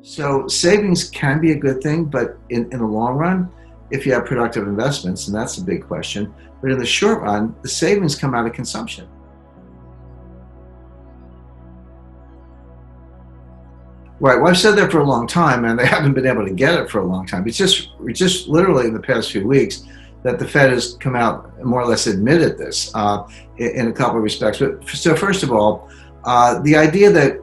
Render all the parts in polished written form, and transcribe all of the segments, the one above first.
So savings can be a good thing, but in the long run, if you have productive investments, and that's a big question, but in the short run, the savings come out of consumption. Right. Well, I've said that for a long time, and they haven't been able to get it for a long time. It's just literally in the past few weeks that the Fed has come out and more or less admitted this in a couple of respects. But so first of all, the idea that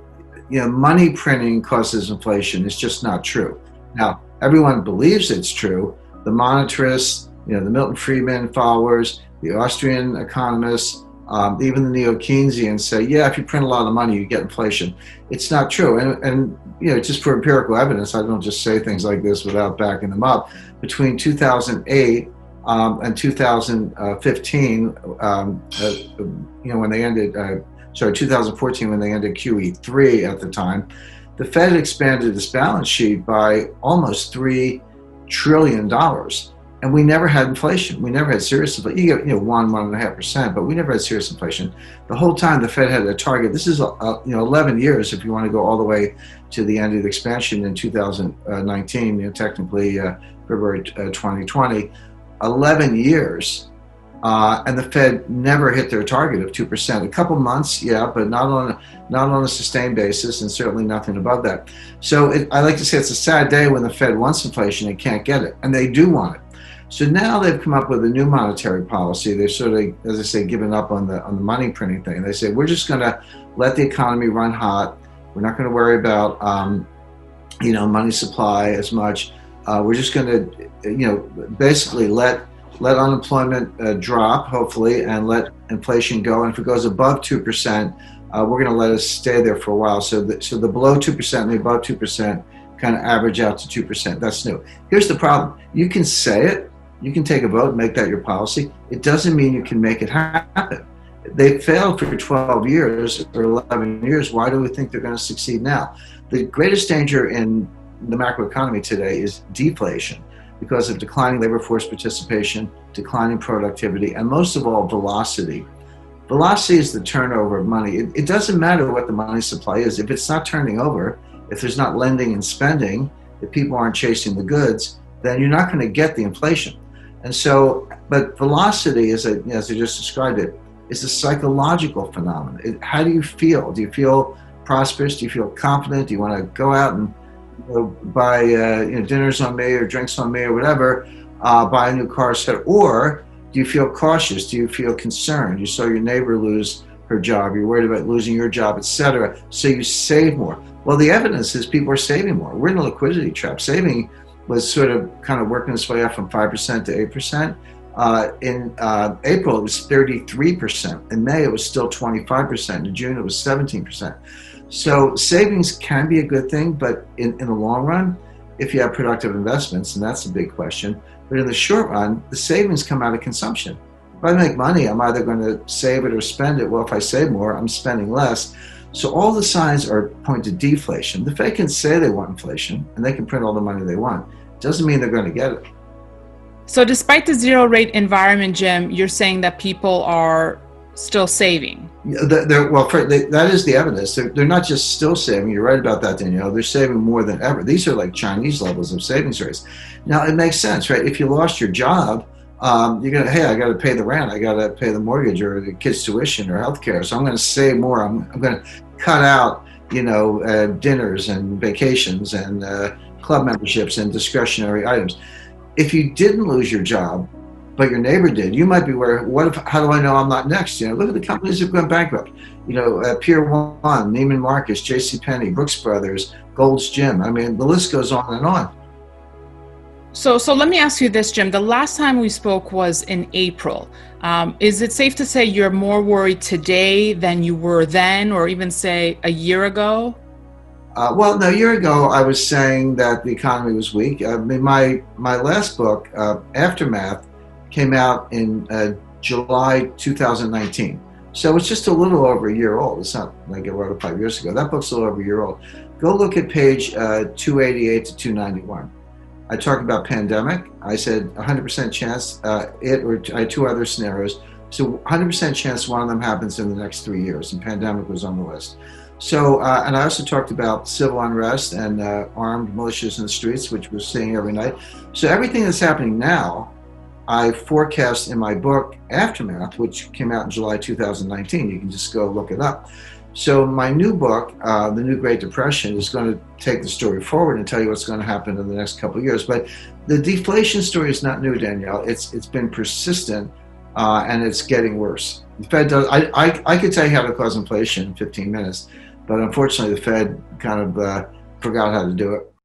money printing causes inflation is just not true. Now, everyone believes it's true. The monetarists, the Milton Friedman followers, the Austrian economists, even the neo-Keynesians say, yeah, if you print a lot of money, you get inflation. It's not true. And just for empirical evidence, I don't just say things like this without backing them up. Between 2008 and 2015, when they ended, 2014 when they ended QE3 at the time, the Fed expanded its balance sheet by almost $3 trillion. And we never had inflation. We never had serious inflation. You get 1.5%, but we never had serious inflation. The whole time the Fed had a target. This is 11 years if you want to go all the way to the end of the expansion in 2019. Technically February 2020, 11 years, and the Fed never hit their target of 2%. A couple months, yeah, but not on a sustained basis, and certainly nothing above that. So I like to say it's a sad day when the Fed wants inflation and can't get it, and they do want it. So now they've come up with a new monetary policy. They've sort of, as I say, given up on the money printing thing. They say, we're just going to let the economy run hot. We're not going to worry about, money supply as much. We're just going to, basically let unemployment drop, hopefully, and let inflation go. And if it goes above 2%, we're going to let it stay there for a while. So the below 2% and the above 2% kind of average out to 2%. That's new. Here's the problem. You can say it. You can take a vote and make that your policy. It doesn't mean you can make it happen. They failed for 12 years or 11 years. Why do we think they're going to succeed now? The greatest danger in the macroeconomy today is deflation because of declining labor force participation, declining productivity, and most of all, velocity. Velocity is the turnover of money. It doesn't matter what the money supply is. If it's not turning over, if there's not lending and spending, if people aren't chasing the goods, then you're not going to get the inflation. And so, but velocity, as I just described it, is a psychological phenomenon. How do you feel? Do you feel prosperous? Do you feel confident? Do you want to go out and buy dinners on me or drinks on me or whatever, buy a new car set? Or do you feel cautious? Do you feel concerned? You saw your neighbor lose her job. You're worried about losing your job, etc. So you save more. Well, the evidence is people are saving more. We're in a liquidity trap. Saving was sort of kind of working its way up from 5% to 8%. In April, it was 33%. In May, it was still 25%. In June, it was 17%. So savings can be a good thing, but in the long run, if you have productive investments, and that's a big question, but in the short run, the savings come out of consumption. If I make money, I'm either going to save it or spend it. Well, if I save more, I'm spending less. So all the signs are point to deflation. The Fed can say they want inflation, and they can print all the money they want. Doesn't mean they're going to get it. So despite the zero rate environment, Jim, you're saying that people are still saving. That is the evidence. They're not just still saving. You're right about that, Danielle. They're saving more than ever. These are like Chinese levels of savings rates. Now, it makes sense, right? If you lost your job, you're going to, hey, I got to pay the rent. I got to pay the mortgage or the kids' tuition or healthcare. So I'm going to save more. I'm going to cut out, dinners and vacations and club memberships and discretionary items. If you didn't lose your job, but your neighbor did, you might be worried, how do I know I'm not next? Look at the companies that have gone bankrupt. Pier 1, Neiman Marcus, JCPenney, Brooks Brothers, Gold's Gym. I mean, the list goes on and on. So let me ask you this, Jim. The last time we spoke was in April. Is it safe to say you're more worried today than you were then, or even say a year ago? No, a year ago, I was saying that the economy was weak. I mean, my last book, Aftermath, came out in July 2019. So it's just a little over a year old. It's not like I wrote it 5 years ago. That book's a little over a year old. Go look at page 288 to 291. I talked about pandemic. I said 100% chance I had two other scenarios. So 100% chance one of them happens in the next 3 years, and pandemic was on the list. So, and I also talked about civil unrest and armed militias in the streets, which we're seeing every night. So everything that's happening now, I forecast in my book, Aftermath, which came out in July 2019. You can just go look it up. So my new book, The New Great Depression, is going to take the story forward and tell you what's going to happen in the next couple of years. But the deflation story is not new, Danielle. It's been persistent, and it's getting worse. The Fed does. I could tell you how to cause inflation in 15 minutes, but unfortunately, the Fed kind of forgot how to do it.